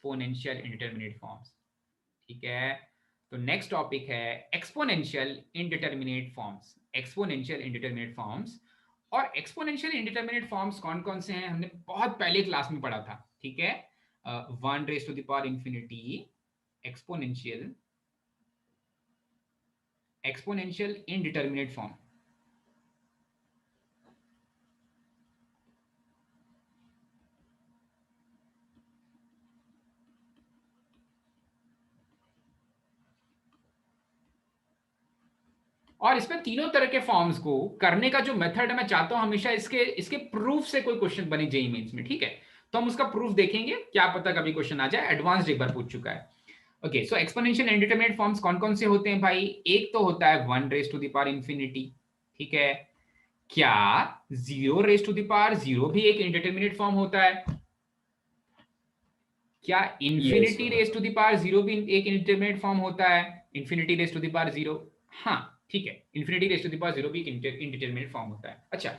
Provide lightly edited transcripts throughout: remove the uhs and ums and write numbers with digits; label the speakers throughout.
Speaker 1: Exponential indeterminate forms. ठीक है, तो नेक्स्ट टॉपिक है exponential indeterminate forms. Exponential indeterminate forms, और एक्सपोनेंशियल इंडिटरमिनेट फॉर्म्स कौन कौन से हैं हमने बहुत पहले क्लास में पढ़ा था। ठीक है, 1⁻∞ एक्सपोनेंशियल इंडिटरमिनेट फॉर्म। और इसमें तीनों तरह के फॉर्म्स को करने का जो मेथड है, मैं चाहता हूं हमेशा इसके इसके प्रूफ से कोई क्वेश्चन बने जेईई मेंस में। ठीक है, तो हम उसका प्रूफ देखेंगे, क्या पता कभी क्वेश्चन आ जाए। एडवांस्ड एक बार पूछ चुका है। Okay, so exponential indeterminate forms कौन कौन से होते हैं भाई? एक तो होता है 1⁻∞। ठीक है, क्या 0⁻0 भी एक इंडिटरमिनेट फॉर्म होता है? क्या ∞⁻0 भी एक इंडिटरमिनेट फॉर्म होता है? ∞⁻0, हाँ ठीक है, ∞⁻0 भी एक इंडिटरमिनेट फॉर्म होता है। अच्छा,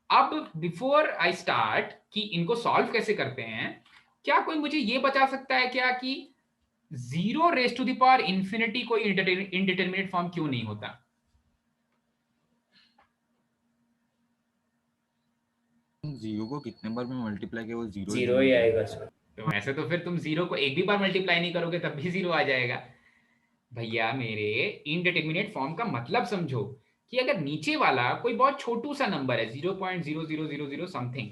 Speaker 1: अब बिफोर आई स्टार्ट कि इनको सॉल्व कैसे करते हैं, क्या कोई मुझे ये बता सकता है क्या कि 0⁻∞ कोई इंडिटरमिनेट फॉर्म क्यों नहीं होता?
Speaker 2: जीरो को कितने बार में मल्टीप्लाई किया वो
Speaker 3: जीरो ही आएगा सर।
Speaker 1: तो ऐसे तो फिर तुम जीरो को एक भी बार मल्टीप्लाई नहीं करोगे तब भी जीरो आ जाएगा। भैया मेरे, इनडिटरमिनेट फॉर्म का मतलब समझो कि अगर नीचे वाला कोई बहुत छोटू सा नंबर है 0.0000 समथिंग,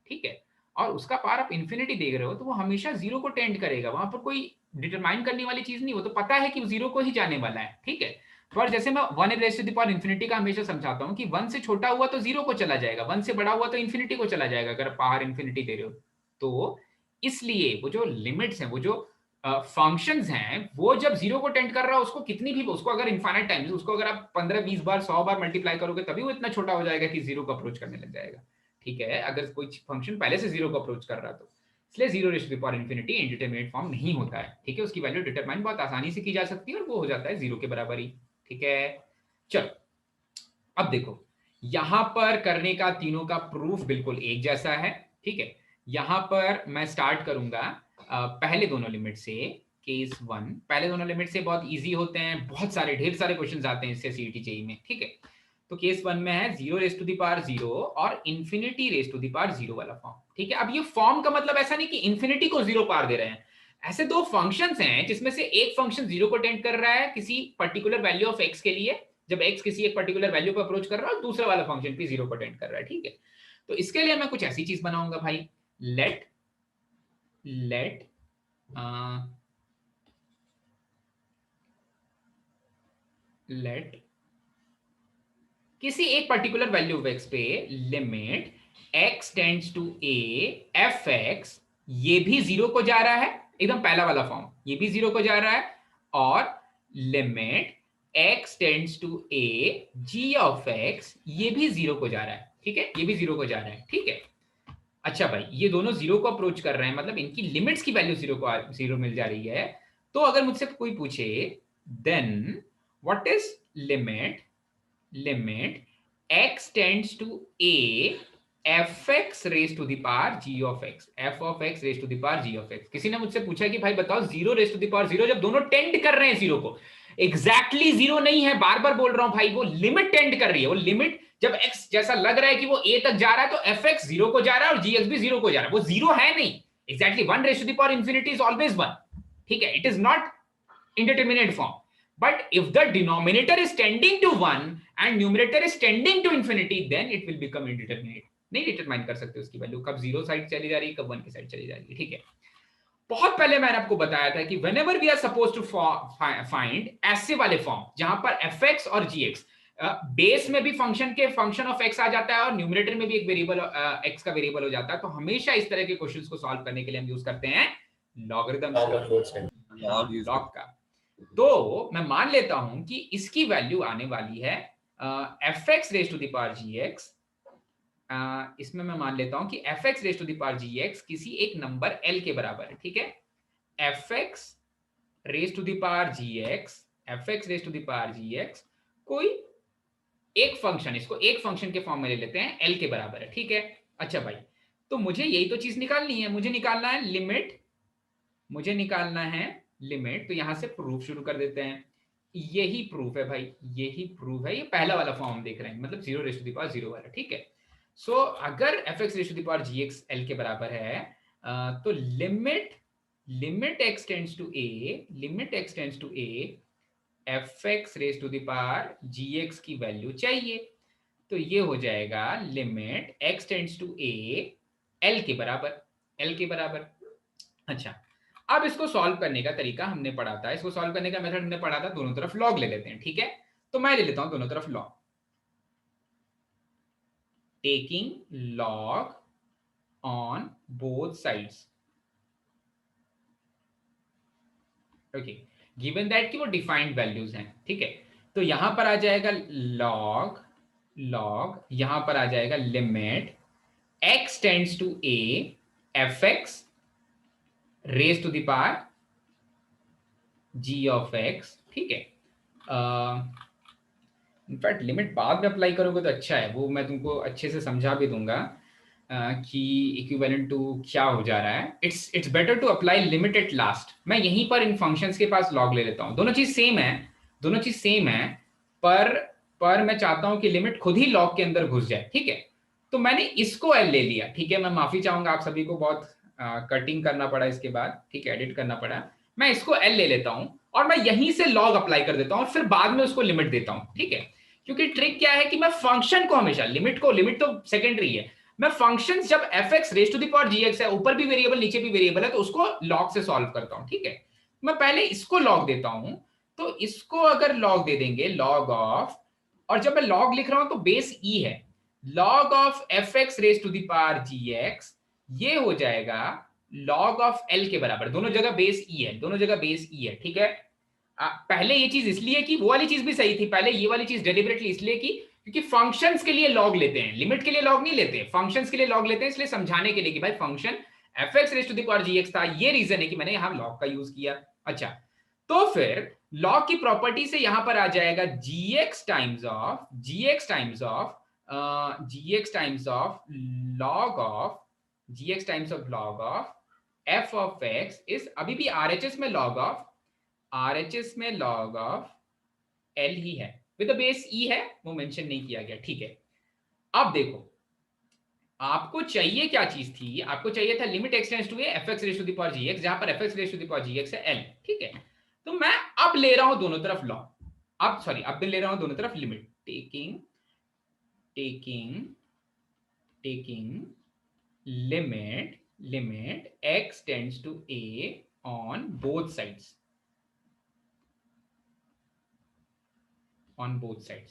Speaker 1: ठीक है, और उसका पार आप इन्फिनिटी देख रहे हो, तो वो हमेशा जीरो को टेंड करेगा। वहां पर कोई डिटरमाइन करने वाली चीज नहीं, वो तो पता है कि जीरो को ही जाने वाला है। ठीक है, पर जैसे मैं 1⁻∞ का हमेशा समझाता हूँ कि 1 से छोटा हुआ तो जीरो को चला जाएगा, 1 से बड़ा हुआ तो इन्फिनिटी को चला जाएगा अगर बाहर इन्फिनिटी दे रहे हो। तो इसलिए वो जो लिमिट्स हैं, वो जो फंक्शंस हैं, वो जब जीरो को टेंड कर रहा है, उसको कितनी भी, उसको अगर इनफाइनाइट टाइम्स, उसको अगर आप 15-20 बार 100 बार मल्टीप्लाई करोगे तभी वो इतना छोटा हो जाएगा कि जीरो को अप्रोच करने लग जाएगा। ठीक है, अगर कोई फंक्शन पहले से जीरो को अप्रोच कर रहा तो इसलिए 0⁻∞ इंडिटरमिनेट फॉर्म नहीं होता है। ठीक है, उसकी वैल्यू डिटरमाइन बहुत आसानी से की जा सकती है और वो हो जाता है जीरो के बराबर ही। ठीक है, चलो अब देखो, यहां पर करने का तीनों का प्रूफ बिल्कुल एक जैसा है। ठीक है, यहां पर मैं स्टार्ट करूंगा पहले दोनों लिमिट से। केस 1, पहले दोनों लिमिट से बहुत इजी होते हैं, बहुत सारे ढेर सारे क्वेश्चंस आते हैं इससे सीईटी जेईई में। ठीक है, तो केस 1 में है 0⁻0 और ∞⁻0 वाला फॉर्म। ठीक है, अब ये फॉर्म का मतलब ऐसा नहीं कि इन्फिनिटी को जीरो पार दे रहे हैं। ऐसे दो फंक्शंस हैं जिसमें से एक फंक्शन जीरो को टेंड कर रहा है किसी पर्टिकुलर वैल्यू ऑफ एक्स के लिए, जब x किसी एक पर्टिकुलर वैल्यू पर अप्रोच कर रहा है, और दूसरा वाला फंक्शन भी जीरो को टेंड कर रहा है। ठीक है, तो इसके लिए मैं कुछ ऐसी चीज बनाऊंगा भाई, लेट किसी एक पर्टिकुलर वैल्यू ऑफ x पे limit x tends to a F X, ये भी जीरो को जा रहा है, एकदम पहला वाला फॉर्म, ये भी जीरो को जा रहा है, और limit x tends to a g of x, ये भी जीरो को जा रहा है। ठीक है, ये भी जीरो को जा रहा है। ठीक है, अच्छा भाई, ये दोनों जीरो को अप्रोच कर रहे हैं, मतलब इनकी लिमिट्स की वैल्यू जीरो मिल जा रही है। तो अगर मुझसे कोई पूछे then what is limit x tends to a fx raise to the power g of x, f of x raise to the power g of x। किसी ने मुझसे पूछा कि भाई बताओ 0 रेज टू द पावर 0, जब दोनों टेंड कर रहे हैं जीरो को, एग्जैक्टली जीरो नहीं है, बार बार बोल रहा हूं भाई, वो लिमिट टेंड कर रही है। वो लिमिट जब x जैसा लग रहा है कि वो a तक जा रहा है, तो fx जीरो को जा रहा है और gx भी जीरो को जा रहा है। वो जीरो है नहीं, exactly 1 raise to the power infinity is always 1। ठीक है, it is not indeterminate form, but if the denominator is tending to 1 and numerator is tending to infinity, then it will become indeterminate। नहीं determine कर सकते उसकी value, कब zero side चली जा रही है, कब 1 की साइड चली जा रही है। ठीक है, बहुत पहले मैंने आपको बताया था कि whenever we are supposed to find ऐसे वाले फॉर्म जहां पर fx और gx, बेस में भी फंक्शन ऑफ x आ जाता है और न्यूमरेटर में भी एक वेरिएबल x का वेरिएबल हो जाता है, तो हमेशा इस तरह के क्वेश्चंस को सॉल्व करने के लिए हम यूज करते हैं लॉगरिथम लॉग का। तो मैं मान लेता हूं कि इसकी वैल्यू आने वाली है fx raise to the power gx। इसमें मैं मान लेता हूं कि fx raise to the power gx किसी एक नंबर l के बराबर है। ठीक है, fx raise to the power gx, fx raise to the power gx कोई एक फंक्शन, इसको एक फंक्शन के फॉर्म में ले लेते हैं, l के बराबर है। ठीक है, अच्छा भाई, तो मुझे यही तो चीज निकालनी है, मुझे निकालना है लिमिट मुझे निकालना है लिमिट, तो यहां से प्रूफ शुरू कर देते हैं। यही प्रूफ है भाई, यही प्रूफ है, ये पहला वाला फॉर्म देख रहे हैं, मतलब 0 रेज़ टू द पावर 0 वाला, ठीक है। सो अगर fx raise to the power gx l के बराबर है, तो limit x tends to a, limit x tends to a, fx raise to the power gx की वैल्यू चाहिए, तो ये हो जाएगा limit x tends to a l के बराबर, l के बराबर। अच्छा, अब इसको सॉल्व करने का तरीका हमने पढ़ा था, इसको सॉल्व करने का मेथड हमने पढ़ा था, दोनों तरफ लॉग ले लेते हैं, ठीक है। तो मैं ले लेता हूं दोनों तरफ log, taking log on both sides, okay, given that कि वो डिफाइंड वैल्यूज हैं, ठीक है। तो यहां पर आ जाएगा लॉग, यहां पर आ जाएगा limit x tends to a fx raise to the power g of x, ठीक है। इनफैक्ट लिमिट बाद में अप्लाई करोगे तो अच्छा है, वो मैं तुमको अच्छे से समझा भी दूंगा कि इक्विवेलेंट टू क्या हो जा रहा है। It's better to apply limit at last. मैं यहीं पर इन फंक्शंस के पास लॉग ले लेता हूँ, दोनों चीज सेम है, दोनों चीज सेम है, पर मैं चाहता हूं कि लिमिट खुद ही लॉग के अंदर घुस जाए, ठीक है। तो मैंने इसको एल ले लिया, ठीक है। मैं माफी चाहूंगा आप सभी को, बहुत कटिंग करना पड़ा इसके बाद, ठीक है, एडिट करना पड़ा। मैं इसको एल ले लेता हूं और मैं यहीं से लॉग अप्लाई कर देता हूं और फिर बाद में उसको लिमिट देता हूं, ठीक है। क्योंकि ट्रिक क्या है कि मैं फंक्शन को हमेशा, लिमिट तो सेकेंडरी है, मैं फंक्शन जब fx raise to the power gx है, ऊपर भी वेरिएबल नीचे भी वेरिएबल है, तो उसको लॉग से सॉल्व करता हूं, ठीक है। मैं पहले इसको लॉग देता हूं, तो इसको अगर लॉग दे देंगे लॉग ऑफ, और जब मैं लॉग लिख रहा हूं तो बेस ई है, log of fx raise to the power gx, ये हो जाएगा लॉग ऑफ l के बराबर, दोनों जगह बेस ई है, दोनों जगह बेस ई है, ठीक है। पहले ये चीज इसलिए की, वो वाली चीज भी सही थी, पहले ये वाली चीज डेलिबरेटली इसलिए की क्योंकि फंक्शंस के लिए लॉग लेते हैं, लिमिट के लिए लॉग नहीं लेते, फंक्शंस के लिए लॉग लेते हैं, इसलिए समझाने के लिए कि भाई function fx raise to the power gx था, ये रीजन है कि मैंने यहां लॉग का यूज किया। अच्छा, तो फिर लॉग की प्रॉपर्टी से यहां पर आ जाएगा gx times of log of f of x is अभी भी RHS में लॉग ऑफ, RHS में log ऑफ L ही है, विद द बेस E है, वो मेंशन नहीं किया गया, ठीक है। अब देखो, आपको चाहिए क्या चीज थी, आपको चाहिए था limit x tends to a fx raise to the power gx, जहां पर fx raise to the power gx है L, ठीक है। तो मैं अब ले रहा हूं दोनों तरफ लॉग, अब ले रहा हूं दोनों तरफ limit, taking limit x tends to a on both sides,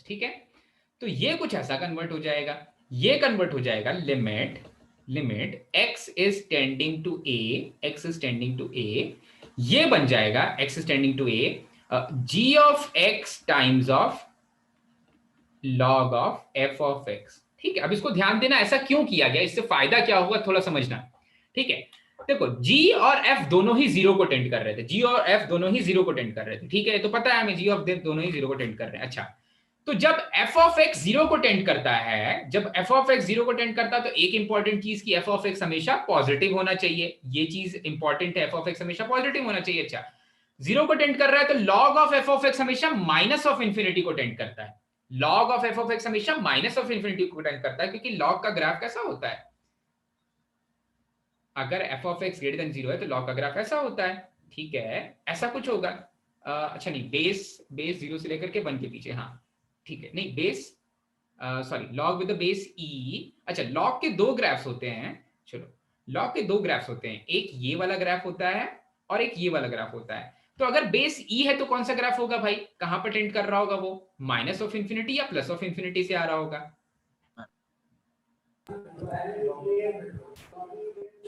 Speaker 1: ठीक है। तो ये कुछ ऐसा कन्वर्ट हो जाएगा, ये कन्वर्ट हो जाएगा limit x is tending to a, ये बन जाएगा x is tending to a g of x times of log of f of x, ठीक है। अब इसको ध्यान देना, ऐसा क्यों किया गया, इससे फायदा क्या होगा थोड़ा समझना, ठीक है। देखो g और f दोनों ही जीरो को टेंड कर रहे थे, g और f दोनों ही जीरो को टेंड कर रहे थे, ठीक है। तो पता है हमें g ऑफ दोनों ही जीरो को टेंड कर रहे हैं। अच्छा, तो जब f ऑफ x जीरो को टेंड करता है, जब f ऑफ x जीरो को टेंड करता है, तो एक इंपॉर्टेंट चीज की f ऑफ x हमेशा पॉजिटिव होना चाहिए, ये चीज इंपॉर्टेंट है, f ऑफ x हमेशा पॉजिटिव होना चाहिए। अच्छा, जीरो को टेंड कर रहा है तो log of f of x हमेशा माइनस ऑफ इंफिनिटी को टेंड करता है, log of f of x हमेशा माइनस ऑफ इंफिनिटी को टेंड करता है, क्योंकि log का ग्राफ कैसा होता है, अगर f of x greater than 0 है तो log का ग्राफ ऐसा होता है, ठीक है, ऐसा कुछ होगा। अच्छा नहीं, बेस 0 से लेकर के 1 के पीछे, हाँ ठीक है, नहीं base log with the base e। अच्छा, log के दो ग्राफ्स होते हैं, चलो log के दो ग्राफ्स होते हैं, एक ये वाला ग्राफ होता है और एक ये वाला ग्राफ होता है। तो अगर बेस e है तो कौन सा ग्राफ होगा भाई, कहां पर टेंड कर रहा होगा वो, माइनस ऑफ इंफिनिटी या प्लस ऑफ इंफिनिटी से आ रहा होगा,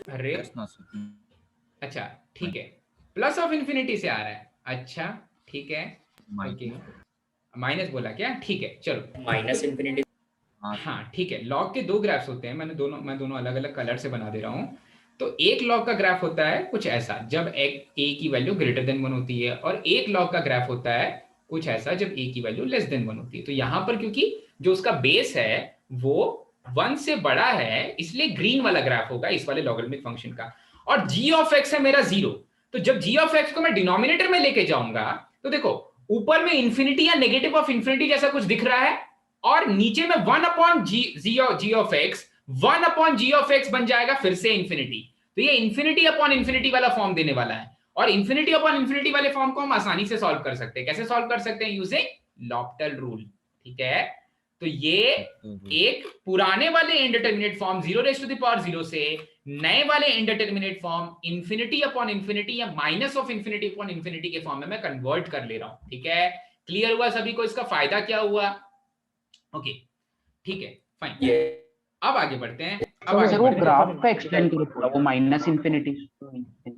Speaker 1: अरे अच्छा ठीक है, प्लस ऑफ इंफिनिटी से आ रहा है, अच्छा ठीक है, ओके, माइनस बोला क्या, ठीक है चलो,
Speaker 3: माइनस इंफिनिटी,
Speaker 1: हाँ ठीक है। लॉग के दो ग्राफ्स होते हैं, मैं दोनों अलग अलग कलर से बना दे रहा हूँ। तो एक लॉग का ग्राफ होता है कुछ ऐसा जब a की वैल्यू ग्रेटर देन 1 होती है, और एक लॉग का ग्राफ होता है कुछ ऐसा जब a की वैल्यू लेस देन 1 होती है। तो यहाँ पर क्योंकि जो उसका बेस है वो 1 से बड़ा है, इसलिए ग्रीन वाला ग्राफ होगा इस वाले लॉगरिथमिक फंक्शन का, और g ऑफ x है मेरा 0, तो जब g ऑफ x को मैं डिनोमिनेटर में लेके जाऊंगा तो देखो ऊपर में इंफिनिटी या नेगेटिव ऑफ इंफिनिटी जैसा कुछ दिख रहा है और नीचे में 1 upon g of x 1 upon g of x बन जाएगा फिर से इंफिनिटी। तो ये इंफिनिटी अपॉन इंफिनिटी वाला फॉर्म देने वाला है और इंफिनिटी अपॉन इंफिनिटी वाले फॉर्म को हम आसानी से सॉल्व कर सकते हैं। कैसे सॉल्व कर सकते हैं? Using L'Hopital rule. ठीक है, तो ये एक पुराने वाले indeterminate form 0 raise to the power 0 से नए वाले indeterminate form infinity upon infinity या minus of infinity upon infinity के फॉर्म में मैं कन्वर्ट कर ले रहा हूं। ठीक है, क्लियर हुआ सभी को? इसका फायदा क्या हुआ? ओके ठीक है फाइन, अब आगे बढ़ते हैं। अब आगे
Speaker 3: वो ग्राफ का एक्सटेंड करो थोड़ा, वो माइनस इंफिनिटी,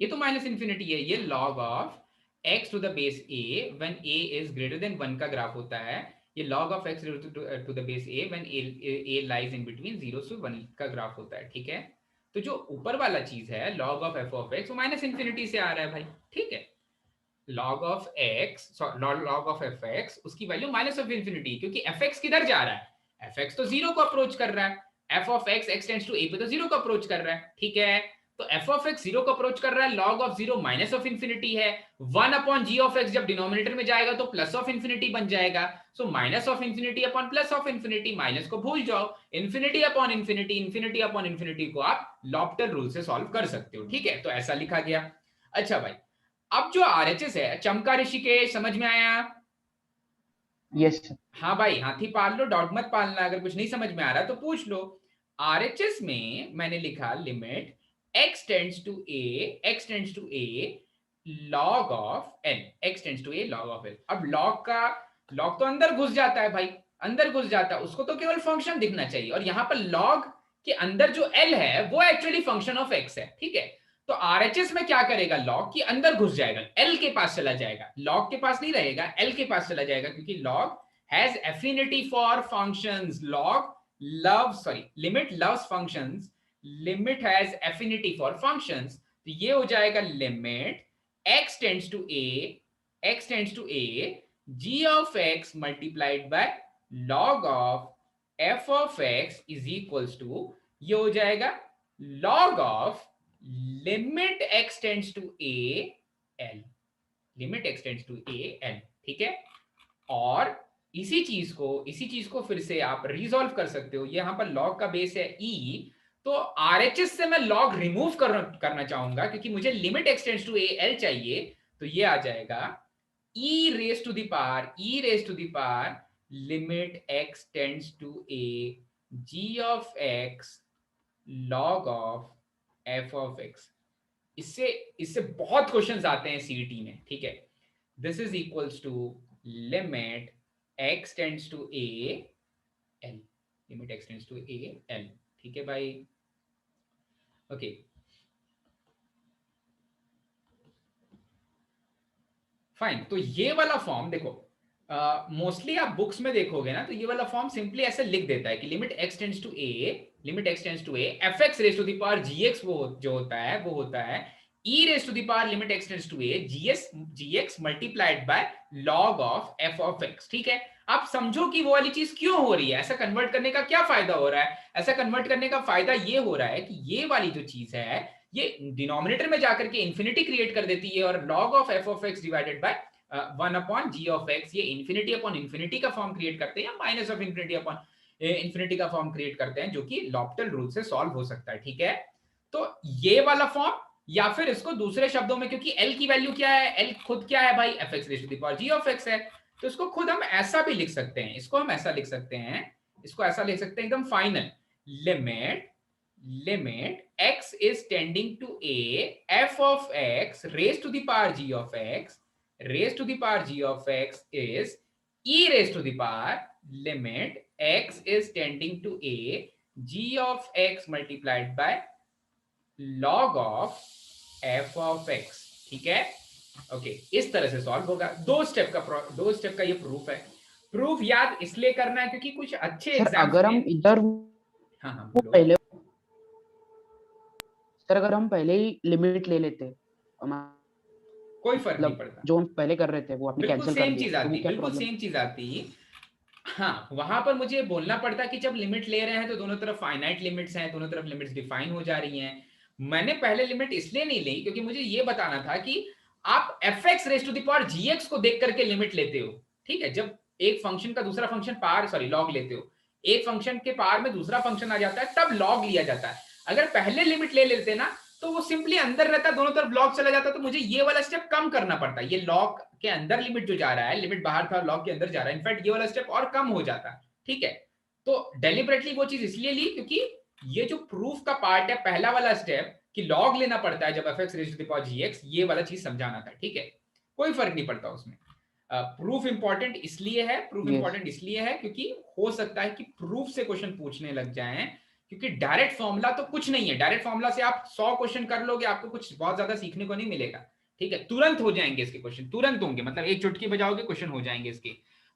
Speaker 1: ये तो माइनस इंफिनिटी है, ये log of x to the base a when a is greater than 1 का ग्राफ होता है। ये log of x to the base a when a lies in between 0 से 1 का ग्राफ होता है। ठीक है, तो जो ऊपर वाला चीज है log of f of x वो माइनस इंफिनिटी से आ रहा है भाई। ठीक है, log of x log of fx उसकी वैल्यू माइनस ऑफ इंफिनिटी, क्योंकि fx किधर जा रहा है? fx तो 0 को अप्रोच कर रहा है, f of x x tends to a पे तो 0 को अप्रोच कर रहा है। ठीक है, तो f ऑफ x 0 को अप्रोच कर रहा है, log of 0 minus of infinity है, 1 अपॉन g ऑफ x जब डिनोमिनेटर में जाएगा तो प्लस ऑफ इंफिनिटी बन जाएगा। So minus of infinity upon plus of infinity, minus को भूल जाओ, infinity upon infinity, infinity upon infinity को आप लॉप्टल रूल से सॉल्व कर सकते हो। ठीक है, तो ऐसा लिखा गया। अच्छा भाई, अब जो आरएचएस है, चमका ऋषिकेश, समझ में आया?
Speaker 3: यस
Speaker 1: हाँ भाई, हाथी पाल लो, डॉग मत पालना। अगर कुछ नहीं समझ में आ रहा तो पूछ लो। आरएचएस में मैंने लिखा limit x tends to a log of n, x tends to a log of n। अब log तो अंदर घुस जाता है भाई, अंदर घुस जाता है, उसको तो केवल फंक्शन दिखना चाहिए, और यहाँ पर log के अंदर जो l है वो एक्चुअली फंक्शन ऑफ x है। ठीक है, तो आरएचएस में क्या करेगा? लॉग के अंदर घुस जाएगा, एल के पास चला जाएगा, लॉग के पास नहीं रहेगा, एल के पास चला जाएगा, क्योंकि log has affinity for functions. Log limit loves functions, limit has affinity for functions. तो ये हो जाएगा limit x tends to a g of x multiplied by log of f of x is equals to, ये हो जाएगा log of limit x tends to a l, limit x tends to a l। ठीक है, और इसी चीज को फिर से आप रिजॉल्व कर सकते हो। यहां पर log का बेस है e, तो RHS से मैं log रिमूव करना चाहूंगा, क्योंकि मुझे limit x tends to a l चाहिए। तो ये आ जाएगा e raise to the power limit x tends to a g of x log of f of x। इससे बहुत क्वेश्चंस आते हैं सीईटी में। ठीक है, this is equals to limit x tends to a l, limit x tends to a l। ठीक है भाई, ओके फाइन। तो ये वाला फॉर्म देखो, मोस्टली आप बुक्स में देखोगे ना, तो ये वाला फॉर्म सिंपली ऐसे लिख देता है कि limit x tends to a fx raise to the power gx, वो जो होता है वो होता है e raise to the power limit x tends to a gx multiplied by log of f of x। ठीक है, आप समझो कि वो वाली चीज क्यों हो रही है, ऐसा कन्वर्ट करने का क्या फायदा हो रहा है? ऐसा कन्वर्ट करने का फायदा ये हो रहा है कि ये वाली जो चीज है ये डिनोमिनेटर में जाकर के इंफिनिटी क्रिएट कर देती है, और log of f of x divided by 1 upon g of x, ये इंफिनिटी अपॉन इंफिनिटी का फॉर्म क्रिएट करते हैं, या minus of infinity upon infinity का फॉर्म क्रिएट करते हैं, जो कि लॉप्टल रूल से सॉल्व हो सकता है। ठीक है, तो ये वाला फॉर्म, या फिर इसको दूसरे शब्दों में, क्योंकि l की वैल्यू क्या है, l खुद क्या है भाई, fx raise to the power g of x है, तो इसको खुद हम ऐसा भी लिख सकते हैं, इसको ऐसा लिख सकते हैं एकदम final, limit x is tending to a f of x raised to the power g of x is e raised to the power limit x is tending to a g of x multiplied by log of f of x। ठीक है, okay इस तरह से solve होगा। दो step का ये proof है। प्रूफ याद इसलिए करना है क्योंकि कुछ अच्छे एग्जाम्स
Speaker 3: अगर हम इधर
Speaker 1: पहले
Speaker 3: सर अगर हम पहले ही लिमिट ले लेते,
Speaker 1: कोई फर्क नहीं पड़ता,
Speaker 3: जो हम पहले कर रहे थे वो आपने कैंसिल कर दिया,
Speaker 1: बिल्कुल सेम चीज आती। हाँ, वहां पर मुझे बोलना पड़ता कि जब लिमिट ले रहे हैं तो दोनों तरफ फाइनाइट लिमिट्स हैं, दोनों तरफ लिमिट्स डिफाइन हो जा रही हैं। मैंने पहले लिमिट इसलिए नहीं ली क्योंकि मुझे ये बताना था कि आप fx raise to the power gx को देख करके लिमिट लेते हो, ठीक है। जब एक फंक्शन का दूसरा फंक्शन पावर सॉरी लॉग लेते हो, एक फंक्शन के पावर में दूसरा फंक्शन आ जाता है तब लॉग लिया जाता है। अगर पहले लिमिट ले लेते ना तो वो सिंपली अंदर रहता, दोनों तरफ लॉग चला जाता, तो मुझे ये वाला स्टेप कम करना पड़ता। ये लॉग के अंदर लिमिट जो जा रहा है, लिमिट बाहर था लॉग के अंदर जा रहा है, इनफैक्ट ये वाला स्टेप और कम हो जाता, ठीक है। तो डेलिबरेटली वो चीज इसलिए ली क्योंकि ये जो प्रूफ का पार्ट है, पहला वाला स्टेप कि लॉग लेना पड़ता है जब fx raise to the power gx, ये वाला चीज समझाना था, ठीक है। कोई फर्क नहीं पड़ता उसमें। प्रूफ इंपॉर्टेंट इसलिए है, प्रूफ इंपॉर्टेंट इसलिए है क्योंकि हो सकता है कि प्रूफ से क्वेश्चन पूछने लग जाएं, क्योंकि डायरेक्ट फॉर्मूला तो कुछ नहीं है। डायरेक्ट फॉर्मूला से आप 100 क्वेश्चन कर लोगे, आपको कुछ बहुत ज्यादा सीखने को नहीं मिलेगा, ठीक है। तुरंत हो जाएंगे इसके क्वेश्चन, तुरंत होंगे, मतलब एक चुटकी बजाओगे क्वेश्चन हो जाएंगे इसके।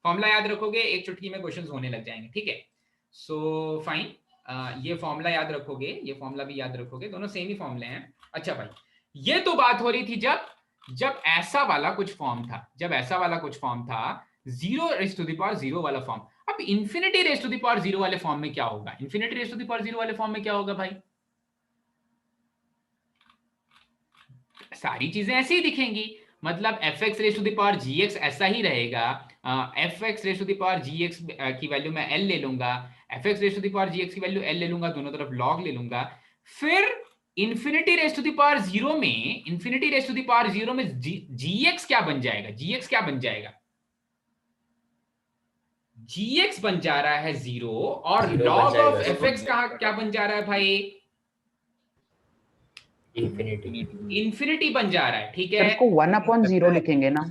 Speaker 1: फॉर्मूला याद रखोगे, एक चुटकी में क्वेश्चन होने लग जाएंगे, ठीक है। सो फाइन, ये फॉर्मूला याद रखोगे, ये फॉर्मूला भी याद रखोगे, दोनों सेम ही फॉर्मूले हैं। अच्छा भाई, ये तो बात हो रही थी जब ऐसा वाला कुछ फॉर्म था, जब ऐसा वाला कुछ फॉर्म था 0 रेज़ टू द पावर 0 वाला फॉर्म। अब infinity raise to the power 0 वाले फॉर्म में क्या होगा? Infinity raise to the power 0 वाले फॉर्म में क्या होगा भाई? सारी चीजें ऐसे ही दिखेंगी, मतलब fx raise to the power gx ऐसा ही रहेगा। fx raise to the power gx की वैल्यू मैं l ले लूंगा, fx raise to the power gx की वैल्यू l ले लूंगा, दोनों तरफ log ले लूंगा। फिर infinity raise to the power 0 में, infinity raise to the power 0 में gx क्या बन जाएगा? gx क्या बन जाएगा? gx बन जा रहा है 0 और log ऑफ fx क्या बन जा रहा है भाई? इंफिनिटी बन जा रहा है, ठीक है।
Speaker 3: इसको 1/0 लिखेंगे ना?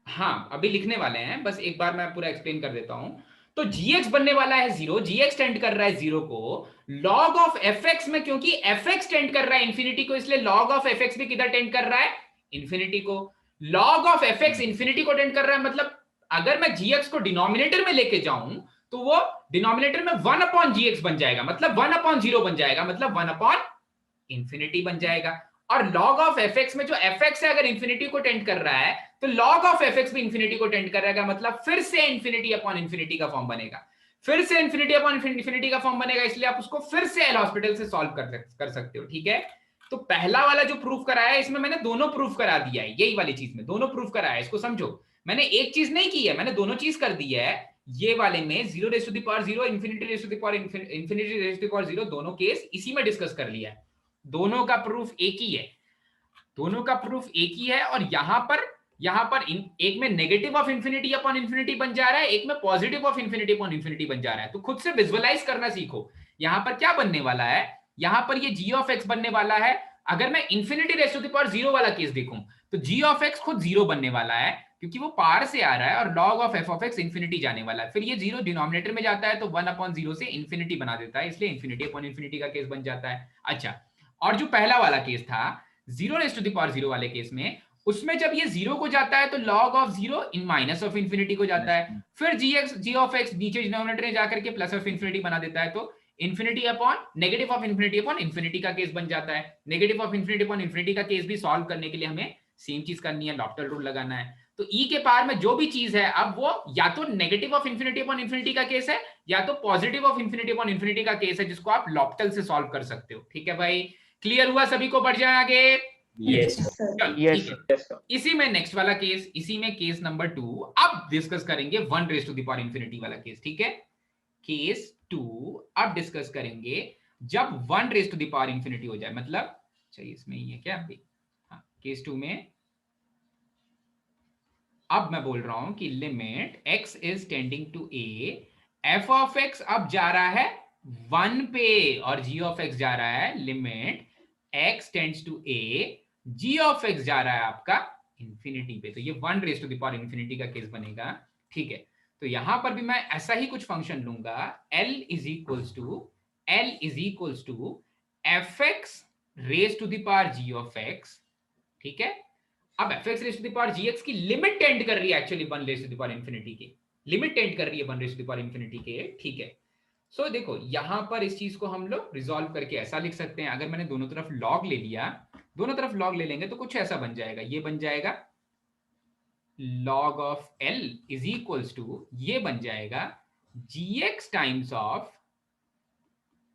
Speaker 1: हाँ, अभी लिखने वाले हैं, बस एक बार मैं पूरा एक्सप्लेन कर देता हूं। तो gx बनने वाला है 0, gx टेंड कर रहा है 0 को, log ऑफ fx में क्योंकि fx टेंड कर रहा है इंफिनिटी को, इसलिए log ऑफ fx भी किधर टेंड कर रहा है? इंफिनिटी को। log ऑफ fx इंफिनिटी को टेंड कर रहा है, मतलब अगर मैं gx को डिनोमिनेटर में लेके जाऊं तो वो डिनोमिनेटर में 1/gx बन जाएगा, मतलब 1/0 बन जाएगा, मतलब 1/इंफिनिटी बन जाएगा। और log ऑफ fx में जो fx है अगर इंफिनिटी को टेंड कर रहा है तो log ऑफ fx भी इंफिनिटी को टेंड कर रहेगा, मतलब फिर से इंफिनिटी अपॉन इंफिनिटी का फॉर्म बनेगा, फिर से इंफिनिटी अपॉन इंफिनिटी का फॉर्म बनेगा, इसलिए आप उसको फिर से एल हॉस्पिटल से सॉल्व कर सकते हो, ठीक है। तो पहला वाला जो प्रूफ कराया है इसमें मैंने दोनों प्रूफ करा दिया है, यही वाली चीज में दोनों प्रूफ कराया है, इसको समझो। मैंने एक चीज नहीं की है, मैंने दोनों चीज कर दी है। ये वाले में 0 raise to the power 0, infinity raise to the power infinity raise to the power 0, दोनों केस इसी में डिस्कस कर लिया है। दोनों का प्रूफ एक ही है, दोनों का प्रूफ एक ही है। और यहां पर एक में negative of infinity upon infinity बन जा रहा है, एक में positive of infinity upon infinity बन जा रहा है। तो खुद से विजुअलाइज करना सीखो, यहां पर क्या बनने वाला है, यहां पर ये g ऑफ x बनने वाला है। अगर मैं infinity raise to the power 0 वाला केस देखूं तो g ऑफ x खुद 0 बनने वाला है क्योंकि वो पार से आ रहा है, और log of f of x infinity जाने वाला है। फिर ये 0 डिनोमिनेटर में जाता है तो 1/0 से इंफिनिटी बना देता है, इसलिए इंफिनिटी अपॉन इंफिनिटी का केस बन जाता है। अच्छा, और जो पहला वाला केस था 0 रेज़ टू द पावर 0 वाले केस में, उसमें जब ये 0 को जाता है तो log of 0 in minus of infinity को जाता है, फिर g ऑफ x नीचे डिनोमिनेटर में जाकर के प्लस ऑफ इंफिनिटी बना देता है, तो infinity upon negative of infinity upon infinity का केस बन जाता है। Negative of infinity upon infinity का केस भी सॉल्व करने के लिए हमें सेम चीज करनी है, लॉप्टल रूल लगाना है। तो ई के पार में जो भी चीज है अब वो या तो negative of infinity upon infinity का केस है या तो positive of infinity upon infinity का केस है, जिसको आप लॉप्टल से सॉल्व कर सकते हो, ठीक है भाई। क्लियर हुआ सभी को? बढ़ जाए आगे। इसी में नेक्स्ट वाला केस, इसी में केस नंबर 2 अब डिस्कस करेंगे 1 raise to the power infinity वाला केस, ठीक है। केस 2 अब डिस्कस करेंगे जब 1 raise to the power infinity हो जाए, मतलब चाहिए इसमें ही है क्या अभी? हाँ, केस 2 में अब मैं बोल रहा हूं कि limit x is tending to a, f of x अब जा रहा है 1 पे और g ऑफ x जा रहा है limit x tends to a, g of x जा रहा है आपका इंफिनिटी पे। तो ये 1 raise to the power infinity का केस बनेगा, ठीक है। तो यहां पर भी मैं ऐसा ही कुछ फंक्शन लूंगा, l is equals to fx raise to the power g of x, ठीक है। अब fx raise to the power gx की लिमिट टेंड कर रही है actually 1 raise to the power infinity के, लिमिट टेंड कर रही है 1 raise to the power infinity के, ठीक है। सो देखो यहां पर इस चीज को हम लोग रिजॉल्व करके ऐसा लिख सकते हैं, अगर मैंने दोनों तरफ लॉग ले लिया, दोनों तरफ लॉग ले लेंगे तो कुछ ऐसा बन जाएगा, ये बन जाएगा log of l is equals to, ये बन जाएगा gx times of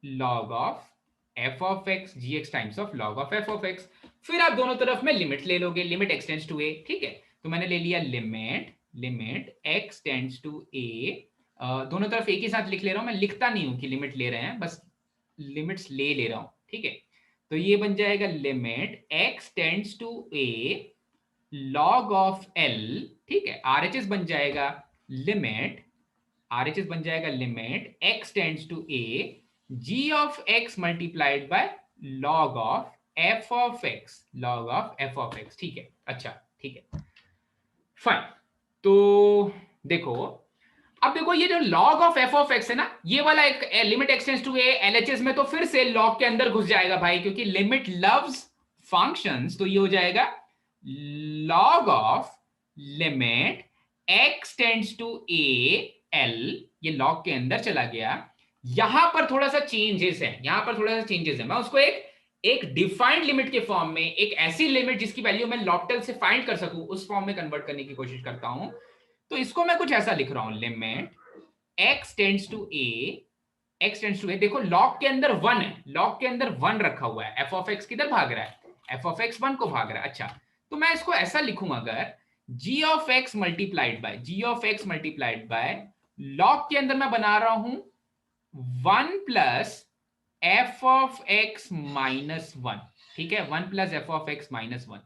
Speaker 1: log of f of x g x times of log of f of x. फिर आप दोनों तरफ में लिमिट ले लोगे, limit x tends to a, ठीक है। तो मैंने ले लिया limit x tends to a, दोनों तरफ एक ही साथ लिख ले रहा हूं, मैं लिखता नहीं हूं कि लिमिट ले रहे हैं, बस लिमिट्स ले रहा हूं, ठीक है। तो ये बन जाएगा limit x tends to a log of l, ठीक है। आरएचएस बन जाएगा लिमिट, आरएचएस बन जाएगा limit x tends to a g of x multiplied by log of f of x, log of f of x, ठीक है। अच्छा ठीक है, फाइन। तो देखो, अब देखो ये जो log of f of x है ना, ये वाला एक limit x tends to a LHS में तो फिर से log के अंदर घुस जाएगा भाई, क्योंकि लिमिट लव्स फंक्शंस, तो ये हो जाएगा log of limit x tends to a l, ये log के अंदर चला गया। यहां पर थोड़ा सा चेंजेस है, यहां पर थोड़ा सा चेंजेस है, मैं उसको एक डिफाइंड लिमिट के फॉर्म में, एक ऐसी लिमिट जिसकी वैल्यू मैं लॉपटेल से फाइंड कर सकूं, उस फॉर्म में कन्वर्ट करने की कोशिश करता हूं। तो इसको मैं कुछ ऐसा लिख रहा हूं, limit x tends to a, x tends to a, देखो लॉग के अंदर 1 है, लॉग के अंदर 1 रखा हुआ है, f ऑफ x किधर भाग रहा है, f ऑफ x 1 को भाग रहा है। अच्छा, तो मैं इसको ऐसा लिखूं, अगर g of x multiplied by log के अंदर मैं बना रहा हूं 1 plus f of x minus 1, ठीक है, 1 plus f of x minus 1।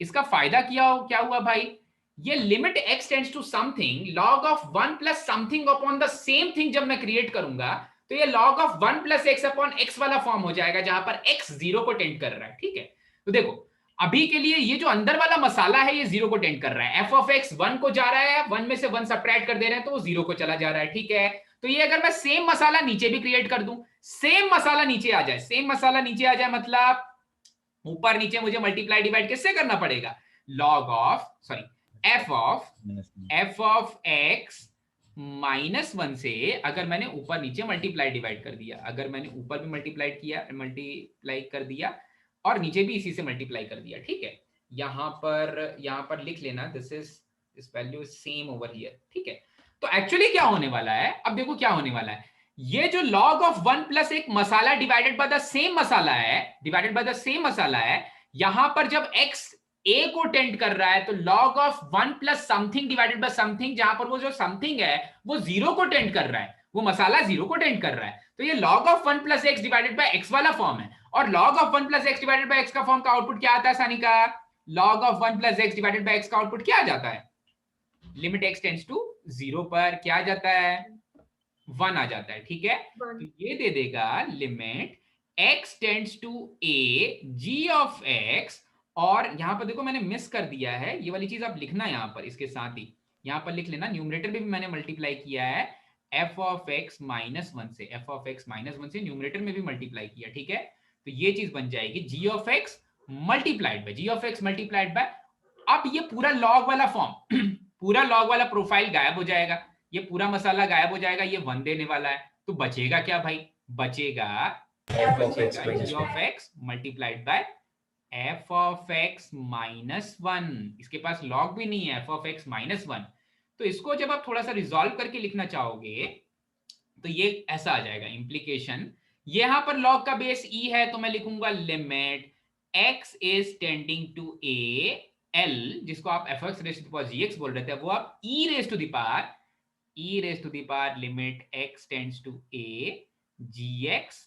Speaker 1: इसका फायदा क्या हुआ भाई, ये limit x tends to something log of 1 plus something upon the same thing जब मैं क्रिएट करूंगा, तो ये log of 1 plus x upon x वाला फॉर्म हो जाएगा, जहां पर x 0 को टेंड कर रहा है, ठीक है। तो देखो अभी के लिए ये जो अंदर वाला मसाला है ये 0 को टेंड कर रहा है, एफ ऑफ एक्स 1 को जा रहा है, 1 में से 1 सब्ट्रैक्ट कर दे रहे हैं तो वो 0 को चला जा रहा है, ठीक है। तो ये अगर मैं सेम मसाला नीचे भी क्रिएट कर दूं, सेम मसाला नीचे आ जाए, सेम मसाला नीचे आ जाए, मतलब ऊपर नीचे मुझे मल्टीप्लाई डिवाइड किससे करना पड़ेगा, log of sorry F of x minus 1 से, अगर मैंने ऊपर नीचे मल्टीप्लाई डिवाइड कर दिया, अगर मैंने ऊपर भी मल्टीप्लाई कर दिया और नीचे भी इसी से मल्टीप्लाई कर दिया, ठीक है। यहां पर लिख लेना, this value is same over here, ठीक है। तो एक्चुअली क्या होने वाला है, अब देखो क्या होने वाला है, ये जो log ऑफ 1 प्लस एक मसाला डिवाइडेड बाय द सेम मसाला है, यहां पर जब x a को टेंड कर रहा है तो log of 1 plus something divided by something, जहां पर वो जो समथिंग है वो 0 को टेंड कर रहा है, वो मसाला 0 को टेंड कर रहा है, तो ये log of 1 plus x divided by x वाला फॉर्म है। और log of 1 plus x divided by x का फॉर्म का आउटपुट क्या आता है सानी का, log of 1 plus x divided by x का आउटपुट क्या आ जाता है, लिमिट x टेंड्स टू 0 पर क्या आ जाता है, 1 आ जाता है, ठीक है। तो ये दे देगा limit x tends to a g of x, और यहां पर देखो मैंने मिस कर दिया है, ये वाली चीज आप लिखना यहां पर, इसके साथ ही यहां पर लिख लेना, न्यूमरेटर में भी मैंने मल्टीप्लाई किया है f ऑफ x माइनस 1 से, f ऑफ x माइनस 1 से न्यूमरेटर में भी मल्टीप्लाई किया, ठीक है। तो ये चीज बन जाएगी g of x multiplied bye, अब ये पूरा लॉग वाला फॉर्म पूरा लॉग वाला प्रोफाइल गायब हो जाएगा, ये पूरा मसाला गायब हो जाएगा, ये 1 देने वाला है, तो बचेगा क्या भाई, बचेगा g of x multiplied by f of x minus 1, इसके पास लॉग भी नहीं है, f ऑफ x माइनस 1। तो इसको जब आप थोड़ा सा रिजॉल्व करके लिखना चाहोगे तो ये ऐसा आ जाएगा इम्प्लीकेशन, यहां पर लॉग का बेस e है, तो मैं लिखूंगा limit x is tending to a l, जिसको आप f x raise to the power gx बोल रहे थे, वो आप e raise to the power limit x tends to a gx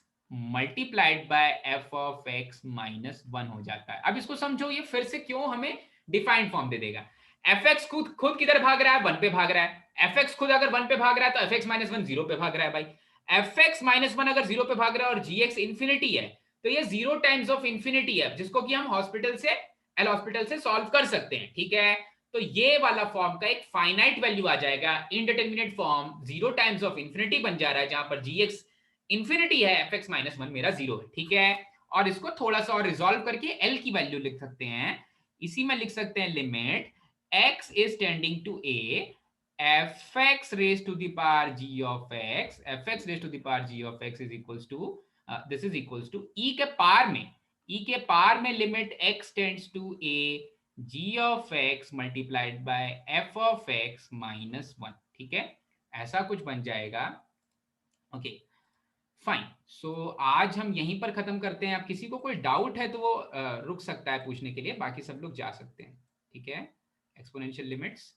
Speaker 1: multiplied by f of x minus 1 हो जाता है। अब इसको समझो, ये फिर से क्यों हमें डिफाइंड फॉर्म दे देगा, fx खुद किधर भाग रहा है, 1 पे भाग रहा है, fx खुद अगर 1 पे भाग रहा है तो fx माइनस 1 0 पे भाग रहा है भाई, fx माइनस 1 अगर 0 पे भाग रहा है और gx इंफिनिटी है, तो ये 0 टाइम्स ऑफ इंफिनिटी है, जिसको कि हम एल हॉस्पिटल से सॉल्व कर सकते हैं, ठीक है। तो ये वाला फॉर्म का एक फाइनाइट वैल्यू आ जाएगा, indeterminate form 0 times of infinity बन जा रहा है, जहां पर gx इंफिनिटी है, fx माइनस 1 मेरा 0 है, ठीक है। और इसको थोड़ा सा और रिजॉल्व करके l की वैल्यू लिख सकते हैं, इसी में लिख सकते हैं limit x is tending to a fx raised to the power g of x, fx raised to the power g of x is equals to this is equals to e के पार में limit x tends to a g of x multiplied by f of x minus 1, ठीक है, ऐसा कुछ बन जाएगा, okay. Fine. सो आज हम यहीं पर खत्म करते हैं। अब किसी को कोई डाउट है तो वो रुक सकता है पूछने के लिए, बाकी सब लोग जा सकते हैं। ठीक है, एक्सपोनेंशियल लिमिट्स